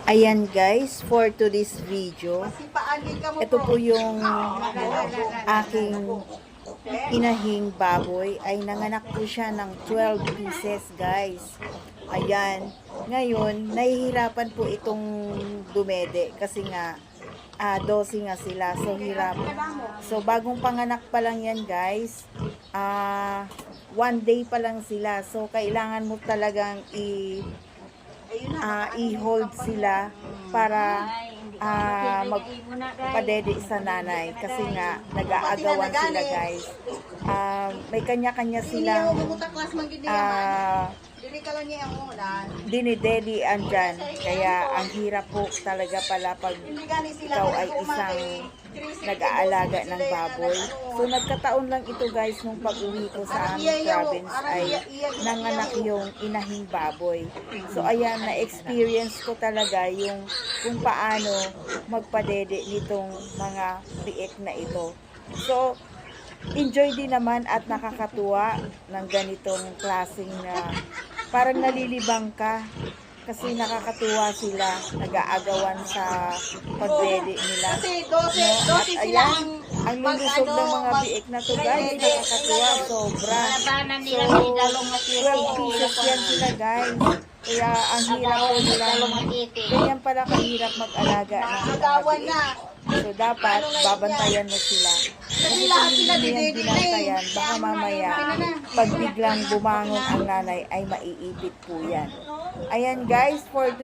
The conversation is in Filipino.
Ayan guys, for today's video, ito po yung aking inahing baboy. Ay nanganak po siya ng 12 pieces guys. Ayan, ngayon nahihirapan po itong dumede kasi nga 12 nga sila, so hirap. So bagong panganak pa lang yan guys, 1 day pa lang sila, so kailangan mo talagang i-hold sila para magpadede sa nanay kasi nga nag-aagawan sila guys. May kanya-kanya silang dinidedi andyan, kaya ang hirap po talaga pala pag ikaw ay isang nag-aalaga ng baboy. So nagkataon lang ito guys, nung pag-uwi ko sa aming province ay nanganak yung inahing baboy. So ayan, na-experience ko talaga yung kung paano magpadede nitong mga biik na ito. So enjoy din naman at nakakatuwa ng ganitong klaseng na parang nalilibang ka kasi nakakatuwa sila, nag-aagawan sa pagdede nila. At ayan, ang lulusog ng mga biik na to guys, nakakatuwa, sobra. So 12 pieces yan sila guys, kaya ang hirap po nila, ganyan pala kahirap mag-alaga ng mga biik. So dapat babantayan mo sila. Kasi kung hindi mo yan binantayan, baka mamaya pag biglang bumangon ang nanay ay maiipit po yan. Ayan guys, for